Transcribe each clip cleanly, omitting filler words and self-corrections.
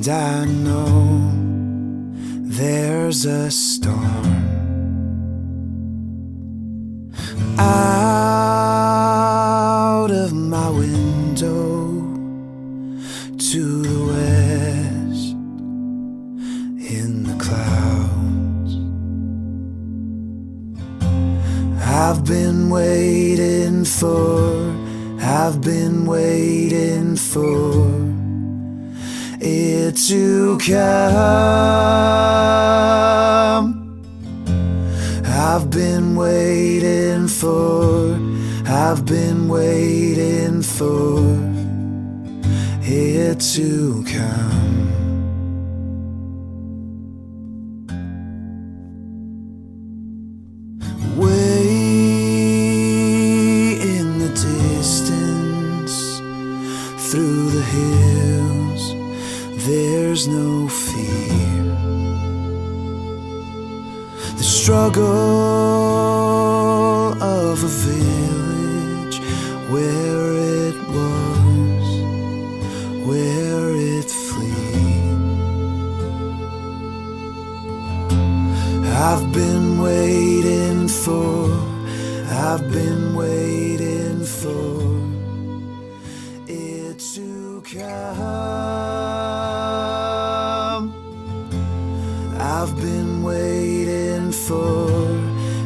And I know there's a storm out of my window to the west in the clouds. I've been waiting for it to come. I've been waiting for it to come. Way in the distance, through the hills, there's no fear. The struggle of a village where it was, where it flees. I've been waiting for it to come.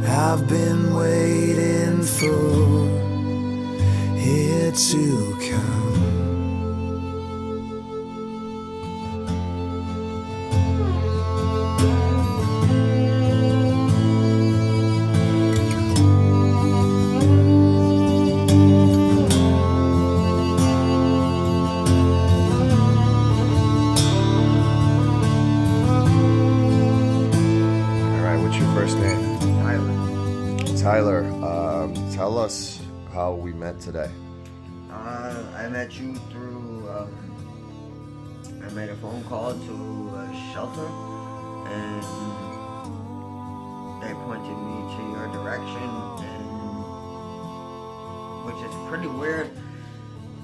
I've been waiting for it to come. First name? Tyler. Tyler, tell us how we met today. I met you through, I made a phone call to a shelter, and they pointed me to your direction, and which is pretty weird.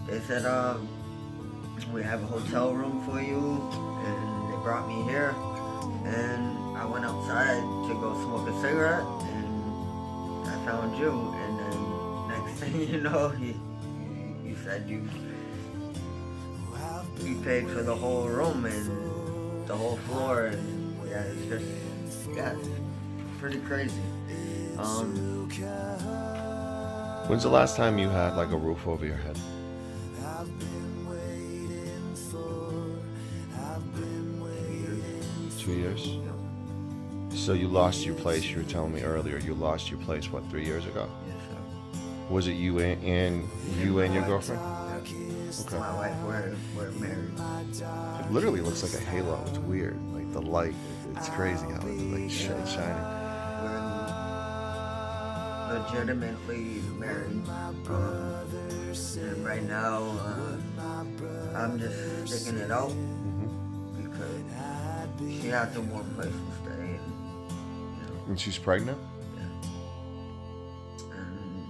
They said, we have a hotel room for you, and they brought me here, and I went outside to go smoke a cigarette, and I found you, and then next thing you know, you said you paid for the whole room and the whole floor, and yeah, it's pretty crazy. When's the last time you had like a roof over your head? 2 years? So you lost your place, you were telling me earlier, you lost your place, what, 3 years ago? Yes, sir. Was it you and your girlfriend? Yeah. Okay. My wife, we're married. It literally looks like a halo, it's weird, like the light, it's crazy how it's like shining. We're legitimately married. And right now, I'm just sticking it out because she has a warm place to stay. And she's pregnant? Yeah. And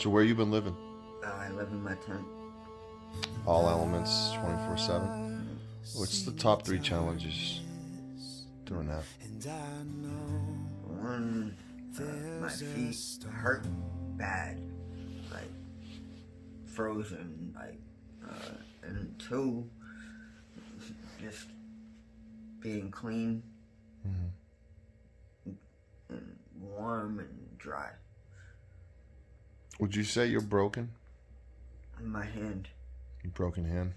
So where you been living? I live in my tent. All elements, 24/7? What's the top 3 challenges doing that? One, my feet hurt bad, like frozen, like, and 2, just being clean and warm and dry. Would you say you're broken? In my hand. Your broken hand?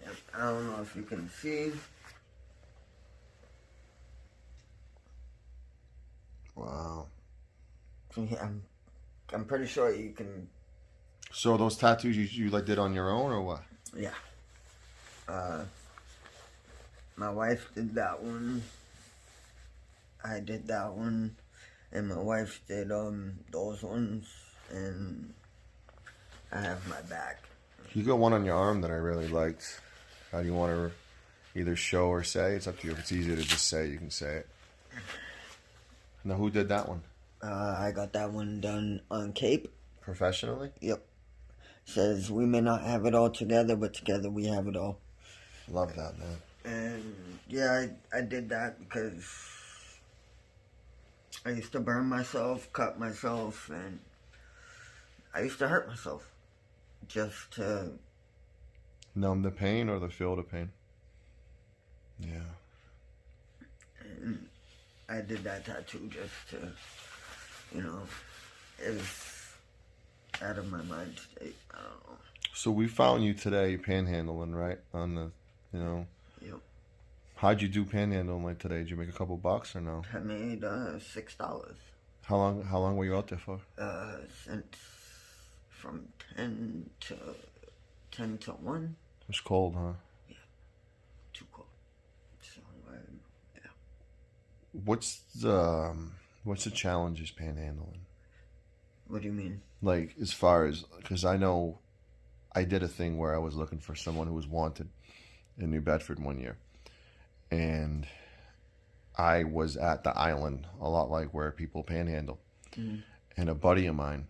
Yep. I don't know if you can see. Wow. Yeah, I'm pretty sure you can. So those tattoos you like did on your own or what? Yeah. My wife did that one. I did that one, and my wife did those ones, and I have my back. You got one on your arm that I really liked. How do you want to either show or say? It's up to you. If it's easier to just say, you can say it. Now, who did that one? I got that one done on Cape. Professionally? Yep. Says we may not have it all together, but together we have it all. Love that, man. And yeah, I did that because I used to burn myself, cut myself, and I used to hurt myself just to Numb the pain or the feel the pain? Yeah. And I did that tattoo just to, it was out of my mind state. I don't know. So we found you today panhandling, right? On the, Yep. How'd you do panhandling like today? Did you make a couple bucks or no? I made $6. How long were you out there for? Since from 10 to 1. It was cold, huh? Yeah. Too cold. So yeah. What's the challenges panhandling? What do you mean? Like, as far as, because I know I did a thing where I was looking for someone who was wanted in New Bedford one year. And I was at the island, a lot like where people panhandle. Mm-hmm. And a buddy of mine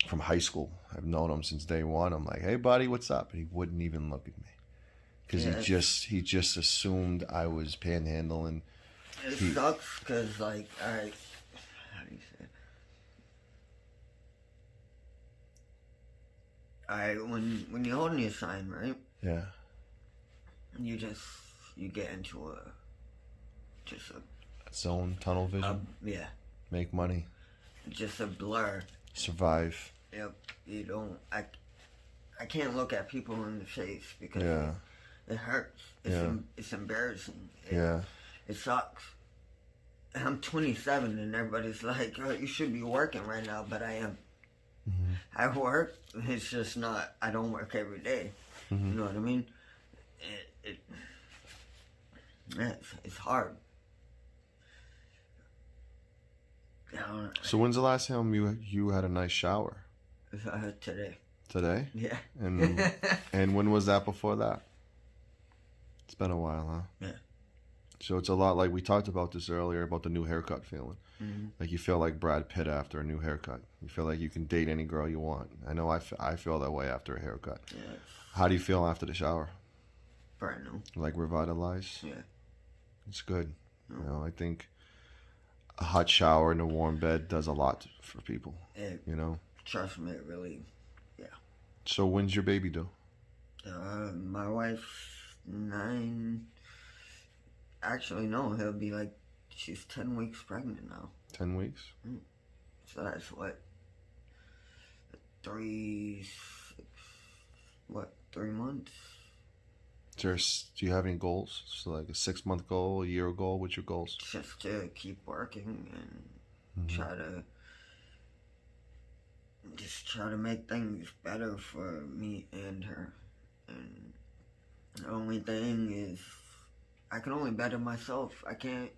from high school, I've known him since day one. I'm like, hey, buddy, what's up? And he wouldn't even look at me. Because he just assumed I was panhandling. It sucks because, like, how do you say it? When you're holding your sign, right? Yeah. You get into a Zone, tunnel vision. yeah. Make money. Just a blur. Survive. Yep. You don't. I can't look at people in the face because it hurts. It's embarrassing. It sucks. And I'm 27 and everybody's like, oh, you should be working right now, but I am. Mm-hmm. I work. It's just not. I don't work every day. Mm-hmm. You know what I mean? It's hard. So when's the last time you had a nice shower? Today. Today? Yeah. And when was that before that? It's been a while, huh? Yeah. So it's a lot like we talked about this earlier about the new haircut feeling. Mm-hmm. Like you feel like Brad Pitt after a new haircut. You feel like you can date any girl you want. I know I feel that way after a haircut. Yeah. How do you feel after the shower? Brand new. Like revitalized? Yeah. It's good. No. I think a hot shower and a warm bed does a lot for people. Trust me, it really, yeah. So when's your baby due? My wife's 9. Actually, no, he'll be like, she's 10 weeks pregnant now. 10 weeks? So that's what? 3 months? Do you have any goals? So like a 6-month goal, a year goal? What's your goals? Just to keep working and try to make things better for me and her. And the only thing is, I can only better myself. I can't.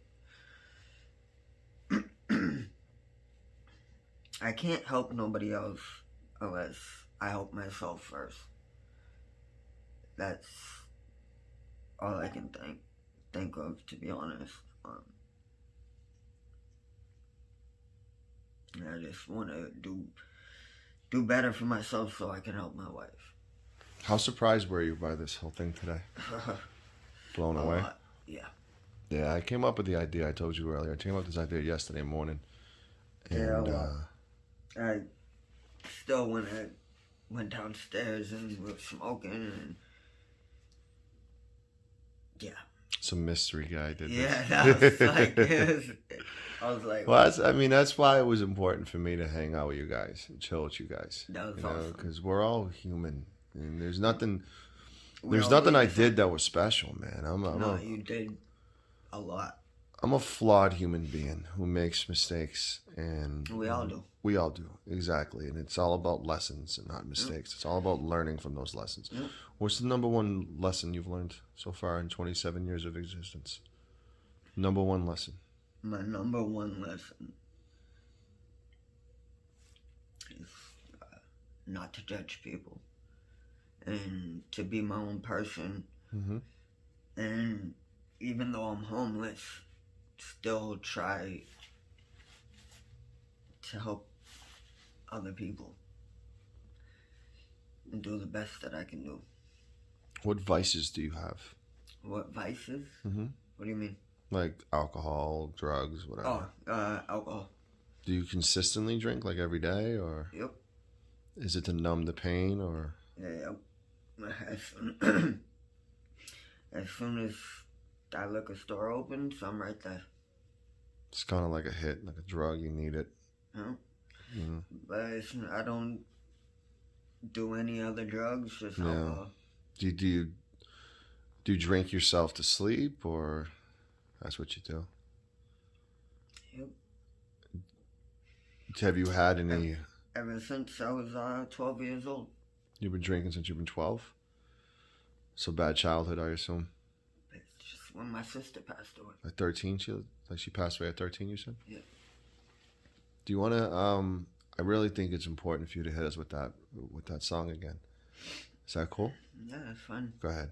I can't help nobody else unless I help myself first. That's all I can think of, to be honest. I just want to do better for myself so I can help my wife. How surprised were you by this whole thing today? Blown away? Yeah. Yeah, I came up with the idea. I told you earlier. I came up with this idea yesterday morning. And, I still went downstairs and we were smoking and yeah. Some mystery guy did this. Yeah, that was like, I was like, well, that's why it was important for me to hang out with you guys and chill with you guys. That was awesome. Because we're all human, and there's nothing I did that was special, man. You did a lot. I'm a flawed human being who makes mistakes, and We all do. We all do, exactly. And it's all about lessons and not mistakes. It's all about learning from those lessons. Yep. What's the number one lesson you've learned so far in 27 years of existence? Number one lesson. My number one lesson is not to judge people and to be my own person. Mm-hmm. And even though I'm homeless, still try to help other people. and do the best that I can do. What vices do you have? What vices? Mm-hmm. What do you mean? Like alcohol, drugs, whatever. Alcohol. Do you consistently drink like every day, or Yep. is it to numb the pain, or? Yeah. As soon as that liquor store opens, I'm right there. It's kind of like a hit, like a drug. You need it. You know? Mm. But I don't do any other drugs, just Yeah. alcohol. Do you drink yourself to sleep, or that's what you do? Yep. Have you had any? Ever since I was 12 years old. You've been drinking since you've been 12. So bad childhood, I assume. It's just when my sister passed away. At 13, she passed away at 13. You said. Yeah. Do you want to? I really think it's important for you to hit us with that song again. Is that cool? Yeah, that's fun. Go ahead.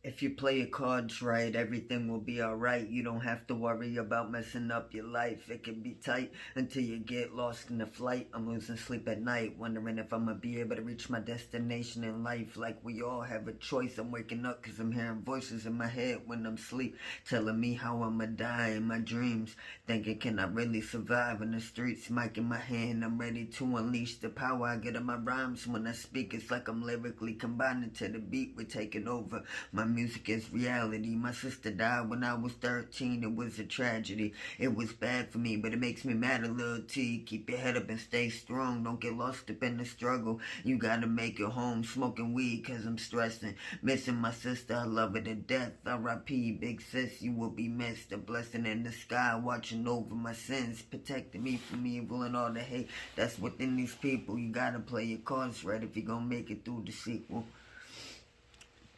If you play your cards right, everything will be alright. You don't have to worry about messing up your life. It can be tight until you get lost in the flight. I'm losing sleep at night, wondering if I'm gonna be able to reach my destination in life. Like we all have a choice. I'm waking up cause I'm hearing voices in my head when I'm asleep, telling me how I'ma die in my dreams. Thinking, can I really survive in the streets? Mic in my hand, I'm ready to unleash the power I get in my rhymes. When I speak, it's like I'm lyrically combining to the beat. We're taking over. My music is reality. My sister died when I was 13. It was a tragedy. It was bad for me, but it makes me mad a little T. Keep your head up and stay strong. Don't get lost up in the struggle. You gotta make it home smoking weed cause I'm stressing. Missing my sister, I love her to death. R.I.P. Big sis, you will be missed. A blessing in the sky, watching over my sins, protecting me from evil and all the hate that's within these people. You gotta play your cards right if you're gonna make it through the sequel.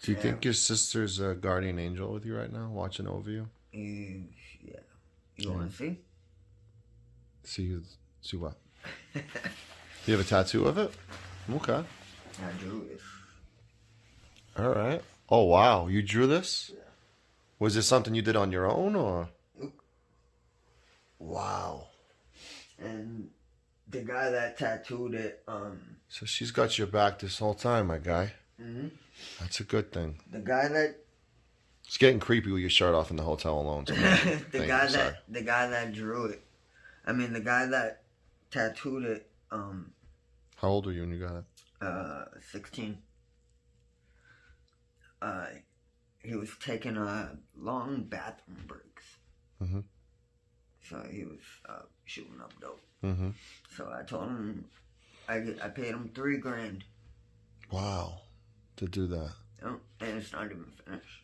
Do you think your sister's a guardian angel with you right now, watching over you? Yeah. You want to see? See what? You have a tattoo of it? Okay. I drew this. All right. Oh, wow. You drew this? Yeah. Was this something you did on your own, or? Wow. And the guy that tattooed it, So she's got your back this whole time, my guy. mm-hmm. That's a good thing. The guy that It's getting creepy with your shirt off in the hotel alone. So the guy that drew it. I mean, the guy that tattooed it. How old were you when you got it? 16. He was taking long bathroom breaks. Mm-hmm. So he was shooting up dope. Mm-hmm. So I told him I paid him $3,000. Wow. To do that. You know, and it's not even finished.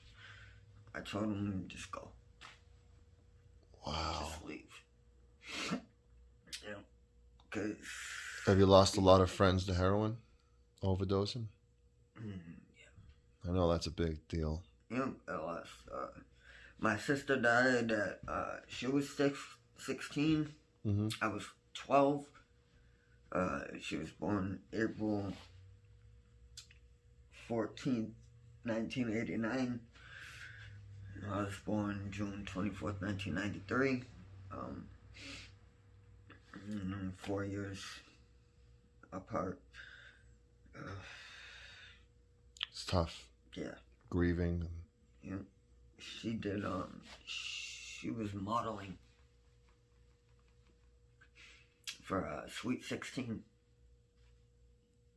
I told him just go. Wow. Just leave. You know, cause Have you lost a lot of friends to heroin? Overdosing? yeah. I know that's a big deal. Yeah, I lost. My sister died at, she was 16. Mm-hmm. I was 12. She was born April 14th, 1989. I was born June 24th, 1993. 4 years apart. It's tough. Yeah. Grieving. Yeah. She did, she was modeling for Sweet 16.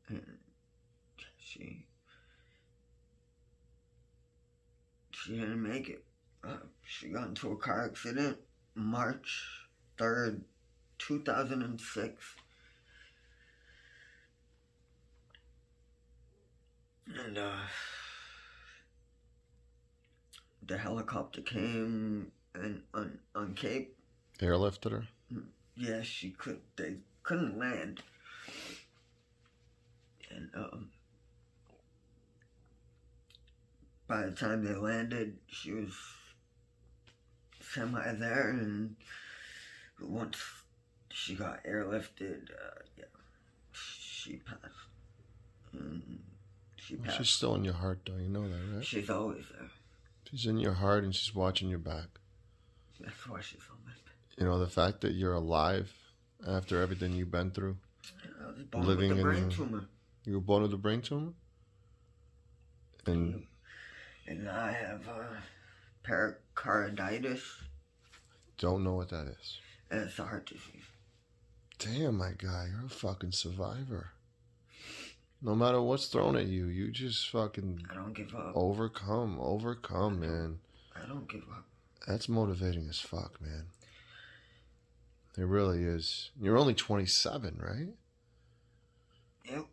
And she didn't make it. She got into a car accident March 3rd, 2006. And the helicopter came and on Cape. Airlifted her? Yeah, they couldn't land. And by the time they landed, she was semi there, and once she got airlifted, yeah, she passed. She Well, passed. she's still in your heart, though. You know that, right? She's always there. She's in your heart and she's watching your back. That's why she's on my back. You know, the fact that you're alive after everything you've been through? I was born Living with a in brain the- tumor. You were born with a brain tumor? And And now I have pericarditis. don't know what that is. And it's a heart disease. Damn, my guy, you're a fucking survivor. No matter what's thrown at you, you just fucking I don't give up. overcome, man. I don't give up. That's motivating as fuck, man. It really is. You're only 27, right? Yep.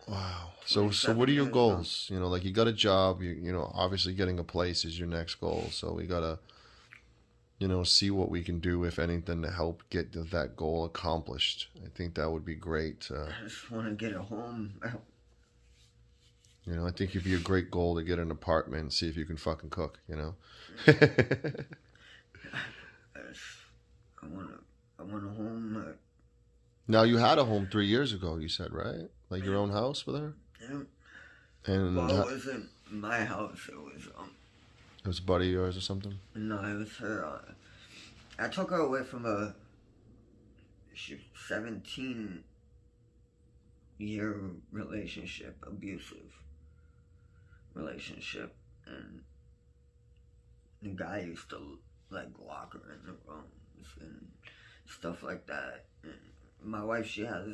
Wow. So what are your goals? You know, like you got a job, you know, obviously getting a place is your next goal. So we got to, you know, see what we can do, if anything, to help get that goal accomplished. I think that would be great. I just want to get a home. You know, I think it'd be a great goal to get an apartment and see if you can fucking cook, you know? I want a home. Now, you had a home 3 years ago, you said, right? Like your own house with her? Yeah. And Well, it wasn't my house. It was a buddy of yours or something? No, it was her. I took her away from a 17-year relationship, abusive relationship, and the guy used to like lock her in the rooms and stuff like that. And my wife, she has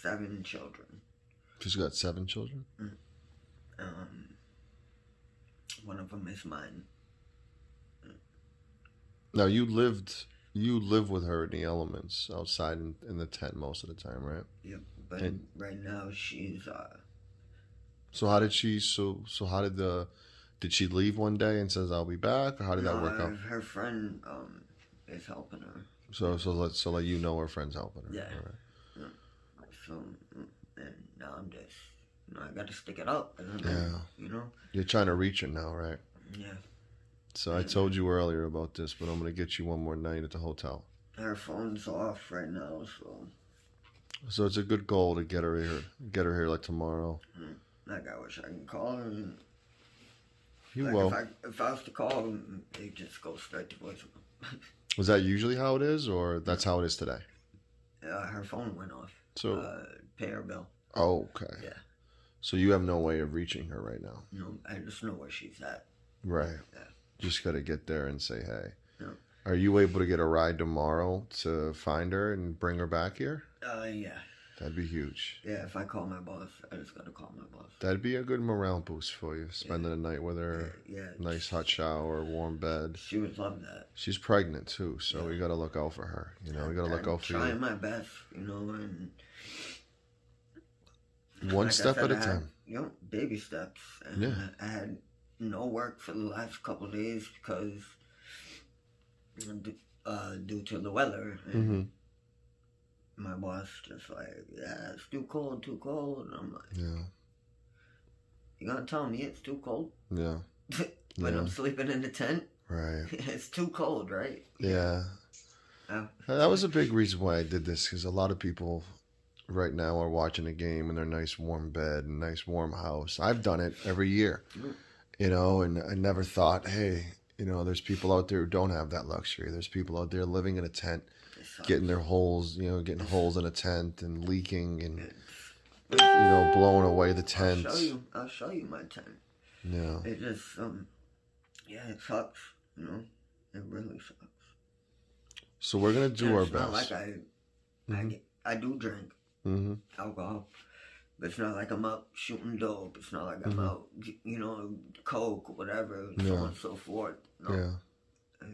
7 children. She's got 7 children? One of them is mine. Now, you live with her in the elements outside in the tent most of the time, right? Yep. But right now she's So how did she did she leave one day and says I'll be back, or how did that work out? Her friend is helping her. So let you know her friend's helping her. Yeah. All right. So, and now I'm just, I got to stick it up. Yeah. You know? You're trying to reach her now, right? Yeah. So I told you earlier about this, but I'm going to get you one more night at the hotel. Her phone's off right now, So it's a good goal to get her here like tomorrow. like I wish I can call her. And, You like will. If I was to call, it just goes straight to voicemail. Was that usually how it is, or that's how it is today? Her phone went off. So pay her bill. Oh, okay. Yeah. So you have no way of reaching her right now. No, I just know where she's at. Right. Yeah. Just got to get there and say hey. Yeah. Are you able to get a ride tomorrow to find her and bring her back here? Yeah. That'd be huge. Yeah, if I call my boss, I just gotta call my boss. That'd be a good morale boost for you, spending the night with her. Yeah. Nice hot shower, warm bed. She would love that. She's pregnant too, so we got to look out for her. You know, we got to look out for trying you. my best, and One like I step said, at a I had, time. baby steps. And Yeah. I had no work for the last couple of days because due to the weather. And Mm-hmm. my boss just like, yeah, it's too cold. And I'm like, Yeah. you gonna tell me it's too cold? Yeah. When Yeah. I'm sleeping in the tent? Right. It's too cold, right? Yeah. That was a big reason why I did this, because a lot of people right now are watching a game in their nice warm bed and nice warm house. I've done it every year, you know, and I never thought, hey, you know, there's people out there who don't have that luxury. There's people out there living in a tent, getting their holes, you know, getting holes in a tent and leaking and, you know, blowing away the tent. I'll show you my tent. Yeah. It just, yeah, it sucks, you know? It really sucks. So we're going to do our it's best. Not like I do drink alcohol, but it's not like I'm out shooting dope. It's not like I'm out, you know, coke, whatever, so on and so forth. No. Yeah.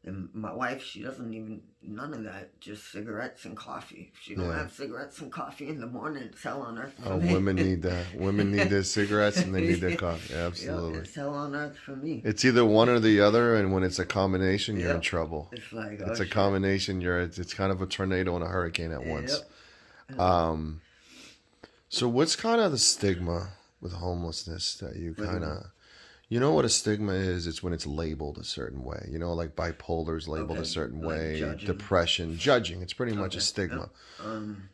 And my wife, she doesn't even, none of that, just cigarettes and coffee. If she don't have cigarettes and coffee in the morning, it's hell on earth for me. Women need that. Women need their cigarettes and they need their coffee. Absolutely. It's hell on earth for me. It's either one or the other, and when it's a combination, you're in trouble. It's like, It's a combination. It's kind of a tornado and a hurricane at once. So what's kind of the stigma with homelessness that you kind of, you know what a stigma is? It's when it's labeled a certain way. You know, like bipolar is labeled a certain way, judging. depression, judging. It's pretty much a stigma.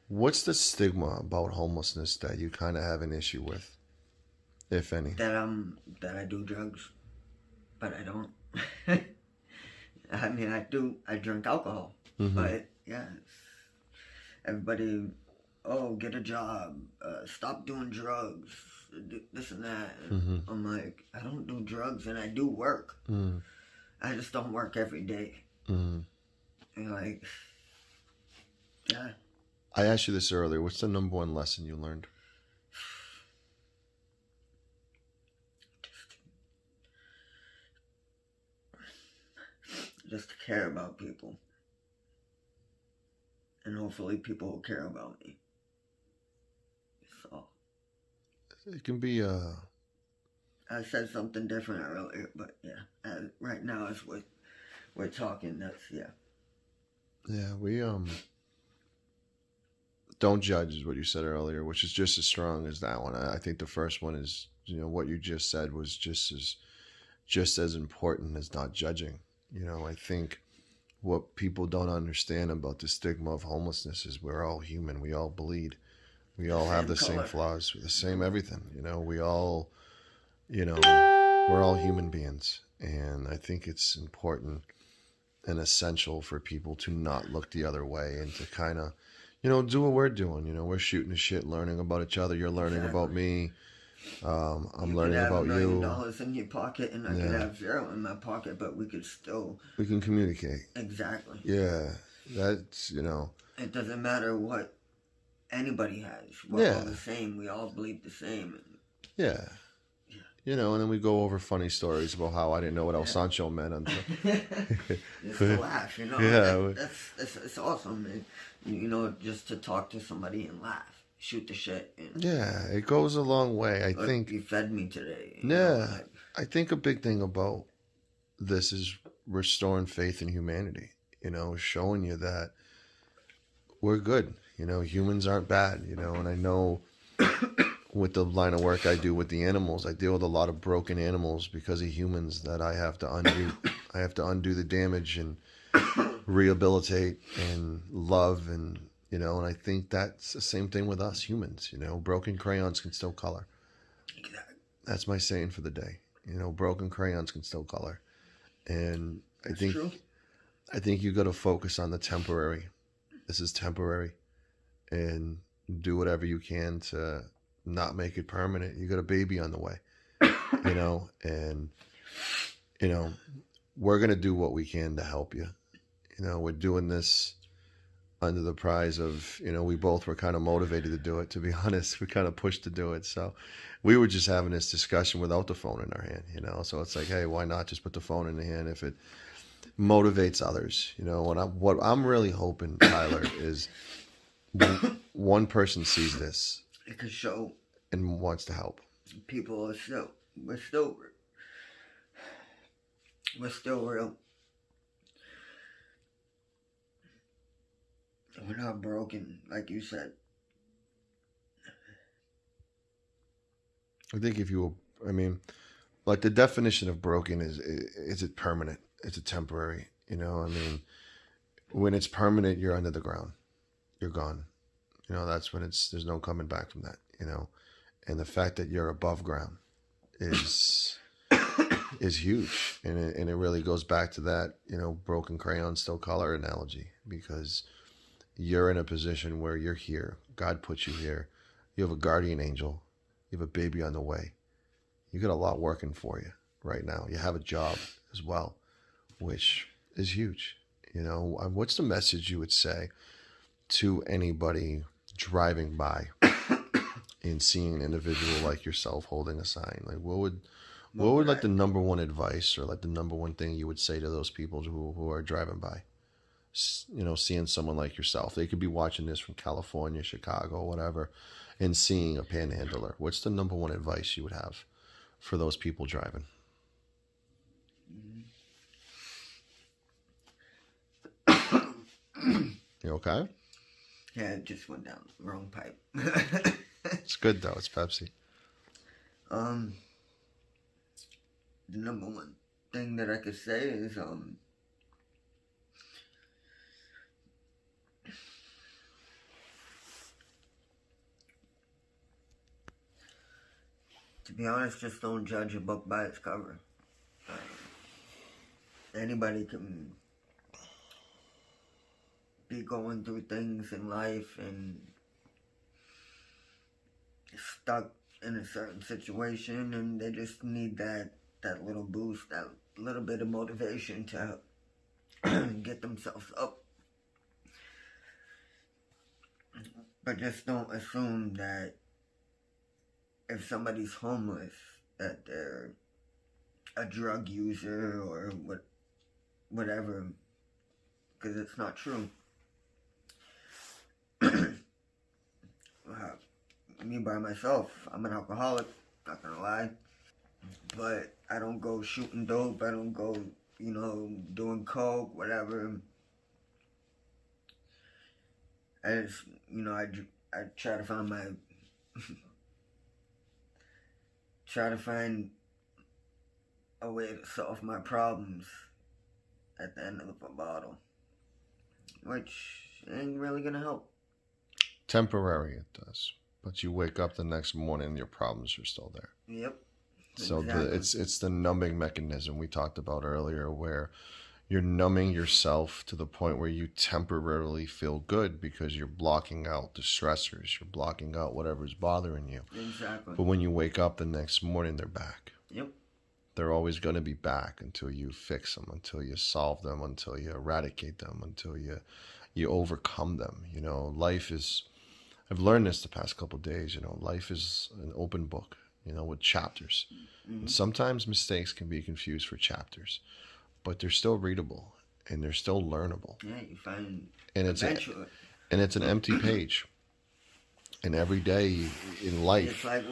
What's the stigma about homelessness that you kind of have an issue with, if any? That I do drugs, but I don't. I mean, I drink alcohol, but yeah, everybody, oh, get a job, stop doing drugs, this and that. And I'm like, I don't do drugs and I do work. I just don't work every day. And like, yeah. I asked you this earlier. What's the number one lesson you learned? Just to care about people. And hopefully people will care about me. So. It can be I said something different earlier, but yeah. Right now as we're talking, that's, yeah. Yeah, we don't judge is what you said earlier, which is just as strong as that one. I think the first one is, what you just said was just as important as not judging. I think what people don't understand about the stigma of homelessness is we're all human. We all bleed. We all have the same flaws, the same everything. We all, we're all human beings. And I think it's important and essential for people to not look the other way and to kind of, do what we're doing. We're shooting the shit, learning about each other. You're learning about me. I'm learning about you. You could have $1 million in your pocket and I could have $0 in my pocket, but we can communicate. Exactly. Yeah. That's, It doesn't matter what anybody has. We're all the same. We all bleed the same. Yeah. And then we go over funny stories about how I didn't know what El Sancho meant until just to laugh, Yeah. It's awesome, man. Just to talk to somebody and laugh, shoot the shit. Yeah, it goes a long way. I think you fed me today. I think a big thing about this is restoring faith in humanity. Showing you that we're good. Humans aren't bad. And I know. With the line of work I do with the animals, I deal with a lot of broken animals because of humans that I have to undo. I have to undo the damage and rehabilitate and love and I think that's the same thing with us humans. Broken crayons can still color. Exactly. That's my saying for the day. Broken crayons can still color. And That's true. I think you got to focus on the temporary. This is temporary, and do whatever you can to not make it permanent. You got a baby on the way, and we're going to do what we can to help you. We're doing this under the prize of, we both were kind of motivated to do it, to be honest. We kind of pushed to do it. So we were just having this discussion without the phone in our hand, so it's like, hey, why not just put the phone in the hand if it motivates others, and what I'm really hoping, Tyler, is one person sees this. It could show and wants to help. People are we're still real. We're not broken, like you said. I think like the definition of broken is it permanent? Is it temporary? When it's permanent, you're under the ground. You're gone. That's when there's no coming back from that, and the fact that you're above ground is huge. And it really goes back to that, broken crayon still color analogy, because you're in a position where you're here. God put you here. You have a guardian angel. You have a baby on the way. You got a lot working for you right now. You have a job as well, which is huge. What's the message you would say to anybody driving by and seeing an individual like yourself holding a sign? Like, what would like the number one advice or like the number one thing you would say to those people who are driving by? Seeing someone like yourself. They could be watching this from California, Chicago, whatever, and seeing a panhandler. What's the number one advice you would have for those people driving? You okay? Yeah, it just went down the wrong pipe. It's good though. It's Pepsi. The number one thing that I could say is to be honest, just don't judge a book by its cover. anybody can be going through things in life and stuck in a certain situation, and they just need that little boost, that little bit of motivation to get themselves up. But just don't assume that if somebody's homeless that they're a drug user or whatever, because it's not true. Me by myself, I'm an alcoholic, not gonna lie, but I don't go shooting dope, I don't go, doing coke, whatever. I just, I try to find a way to solve my problems at the end of a bottle, which ain't really gonna help. Temporary, it does. But you wake up the next morning and your problems are still there. Yep. So Exactly. it's the numbing mechanism we talked about earlier, where you're numbing yourself to the point where you temporarily feel good because you're blocking out the stressors, you're blocking out whatever's bothering you. Exactly. But when you wake up the next morning, they're back. Yep. They're always going to be back until you fix them, until you solve them, until you eradicate them, until you overcome them. Life is, I've learned this the past couple of days, life is an open book, with chapters. Mm-hmm. And sometimes mistakes can be confused for chapters, but they're still readable and they're still learnable. Yeah, you find eventually. And it's an empty page. And every day in life. It's like,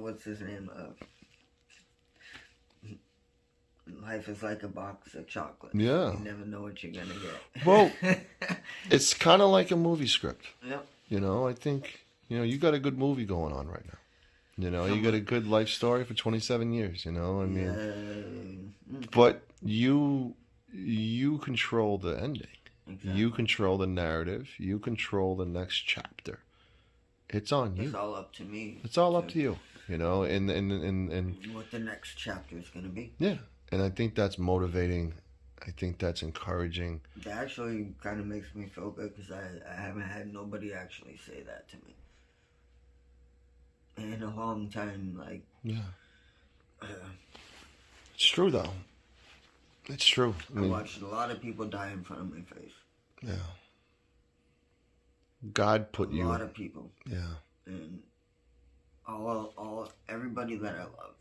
what's his name? Life is like a box of chocolate. Yeah. You never know what you're going to get. Well, it's kind of like a movie script. Yep. I think, you got a good movie going on right now. You got a good life story for 27 years, But you control the ending. Exactly. You control the narrative. You control the next chapter. It's on you. It's all up to me. It's all up to you, and what the next chapter is going to be. Yeah, and I think that's motivating. I think that's encouraging. That actually kind of makes me feel good because I haven't had nobody actually say that to me in a long time. Yeah, it's true though. It's true. I watched a lot of people die in front of my face. Yeah. God put you. A lot of people. Yeah. And everybody that I love,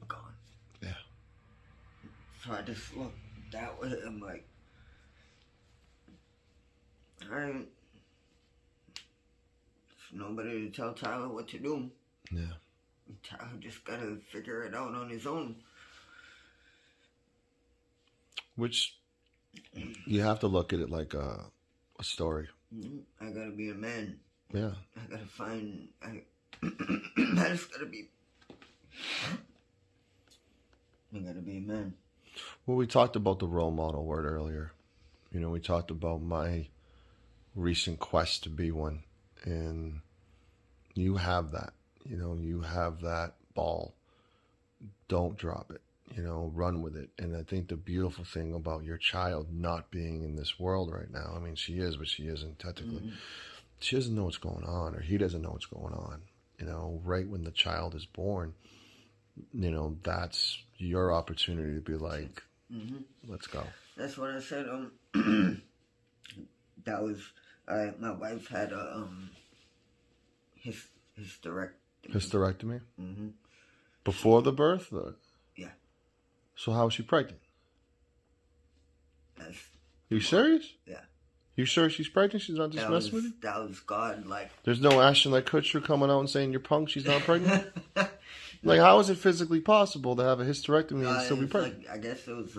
gone. Yeah. So I just look that way. I'm like, alright. There's nobody to tell Tyler what to do. Yeah. Tyler just gotta figure it out on his own. Which you have to look at it like a story. Mm-hmm. I gotta be a man. Yeah. I gotta find. I just gotta be. I gotta be a man. Well, we talked about the role model word earlier. We talked about my recent quest to be one, and you have that. You have that ball. Don't drop it. Run with it. And I think the beautiful thing about your child not being in this world right now, I mean, she is, but she isn't technically. Mm-hmm. She doesn't know what's going on, or he doesn't know what's going on. Right when the child is born, that's your opportunity to be like, mm-hmm. Let's go. That's what I said. That was, my wife had a, hysterectomy? Mm-hmm. Before the birth? Yeah. So how was she pregnant? You serious? Yeah. You sure she's pregnant? She's not just messing with you? That was God, There's no Ashton Kutcher coming out and saying you're punk, she's not pregnant? How is it physically possible to have a hysterectomy and still be pregnant? I guess it was,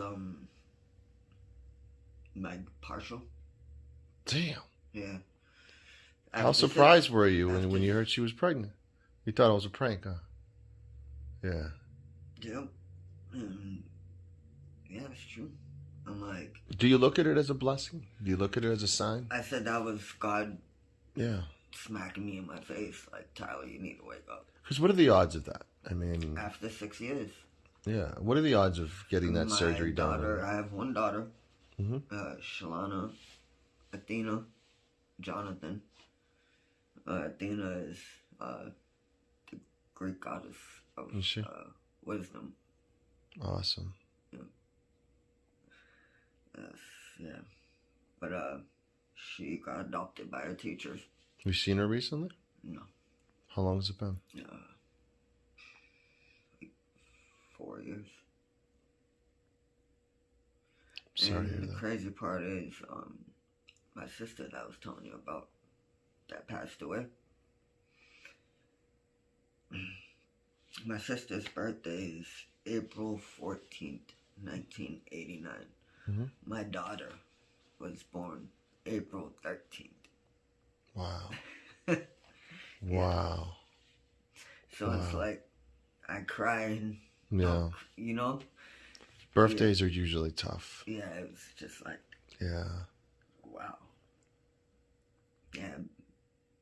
partial. Damn. Yeah. How surprised were you when you heard she was pregnant? You thought it was a prank, huh? Yeah. Yep. Yeah, it's true. I'm like... Do you look at it as a blessing? Do you look at it as a sign? I said that was God... Yeah. Smacking me in my face. Like, Tyler, you need to wake up. Because what are the odds of that? I mean... After 6 years. Yeah. What are the odds of getting that surgery daughter, done? I have one daughter, Mm-hmm. Shalana, Athena, Jonathan. Athena is the Greek goddess of Is she? wisdom. Awesome. Yeah. But she got adopted by her teachers. You seen her recently? No. How long has it been? Like 4 years. Sorry to hear And the that. crazy part is, my sister that I was telling you about that passed away. My sister's birthday is April 14th, 1989. Mm-hmm. My daughter was born April 13th. Wow. Yeah. Wow. So it's like I cry and Yeah. you know? Birthdays are usually tough. Yeah, it was just like, Yeah. wow. Yeah.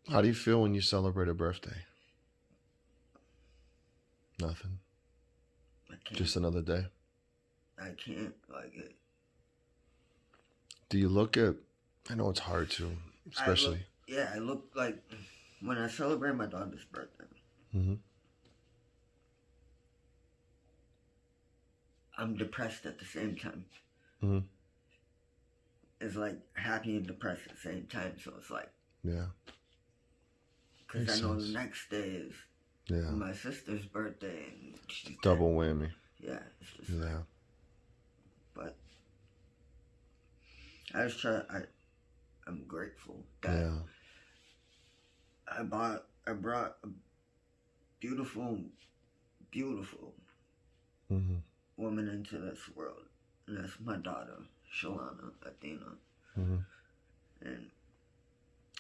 How do you feel when you celebrate a birthday? Nothing. I can't. Just another day. I can't like it. Do you look at? I know it's hard to, especially. I look like when I celebrate my daughter's birthday. Mm-hmm. I'm depressed at the same time. Mm-hmm. It's like happy and depressed at the same time. So it's like, Yeah. because Makes I know sense. the next day is Yeah. my sister's birthday, and she's Double whammy. Yeah, it's just Yeah. but I just try. I'm grateful that Yeah. I brought a beautiful Mm-hmm. woman into this world, and that's my daughter, Shalana Athena. Mm-hmm. And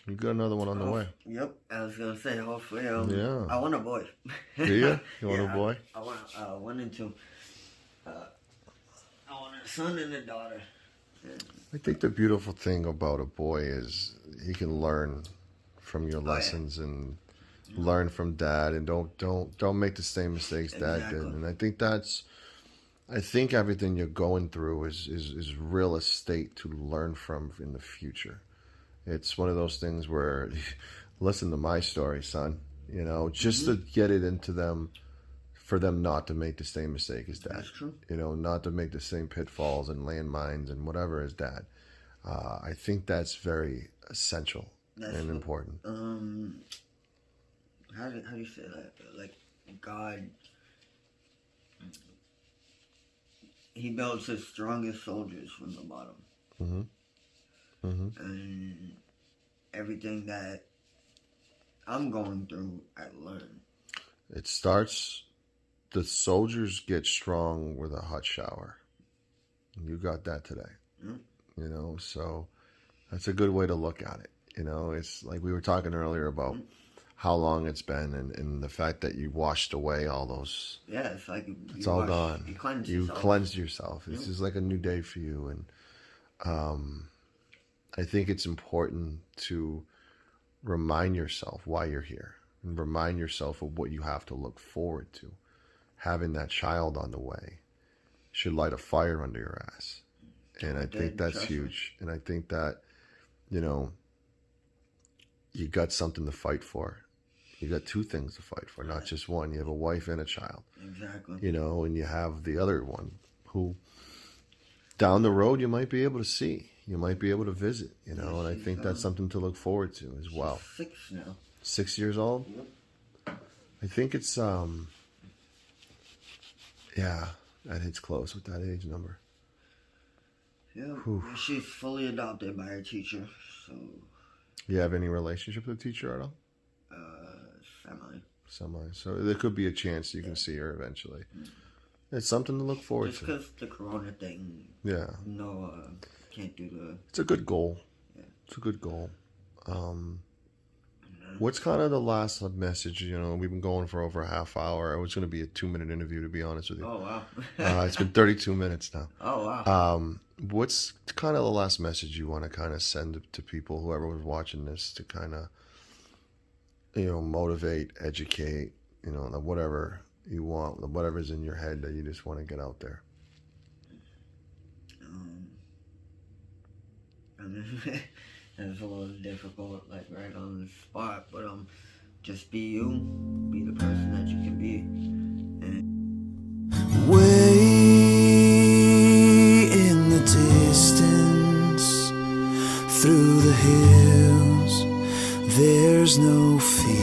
You got another one on the way. Yep, I was gonna say hopefully. Yeah. I want a boy. Do you? You want Yeah, a boy? I want one and two. I want a son and a daughter. And, I think the beautiful thing about a boy is he can learn from your lessons and learn from dad, and don't make the same mistakes dad did. Exactly. And I think everything you're going through is real estate to learn from in the future. It's one of those things where, listen to my story, son. You know, just to get it into them, for them not to make the same mistake as dad. That's true. You know, not to make the same pitfalls and landmines and whatever as dad. I think that's very essential and important. How do you say that? Like God, He builds His strongest soldiers from the bottom. Mm-hmm. Mm-hmm. And everything that I'm going through, I learn. It starts. The soldiers get strong with a hot shower. You got that today. Mm. You know, so that's a good way to look at it. You know, it's like we were talking earlier about how long it's been and the fact that you washed away all those. Yeah, it's like It's all gone. You cleanse You yourself. cleansed yourself. This is like a new day for you. And I think it's important to remind yourself why you're here and remind yourself of what you have to look forward to. Having that child on the way should light a fire under your ass. And I think that's huge. And I think that, you know, you got something to fight for. You got two things to fight for, not just one. You have a wife and a child. Exactly. You know, and you have the other one who down the road you might be able to see. You might be able to visit, you know, and I think that's something to look forward to as well. She's 6 now. 6 years old? Yep. I think it's, yeah, that hits close with that age number. Yeah, Whew. she's fully adopted by her teacher, so You have any relationship with the teacher at all? semi. Semi. So there could be a chance you can see her eventually. It's something to look forward Just to. because the corona thing, Yeah. no, can't do the. It's a good goal. Yeah. It's a good goal. What's kind of the last message? You know, we've been going for over a half hour. It was going to be a 2-minute interview, to be honest with you. Oh wow. It's been 32 minutes now. Oh wow. What's kind of the last message you want to kind of send to people, whoever was watching this, to kind of, you know, motivate, educate, you know, whatever, you want, whatever's in your head that you just want to get out there? I mean, it's a little difficult, like right on the spot, but just be you, be the person that you can be. Way in the distance, through the hills, there's no fear.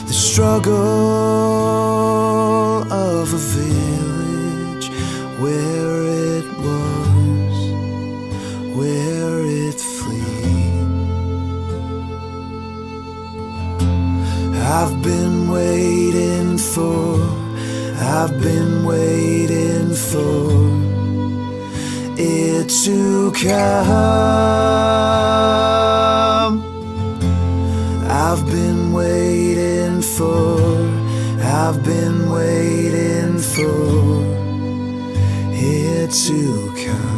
The struggle of a village where it was, where it fled. I've been waiting for, I've been waiting for it to come. I've been waiting for, I've been waiting for it to come.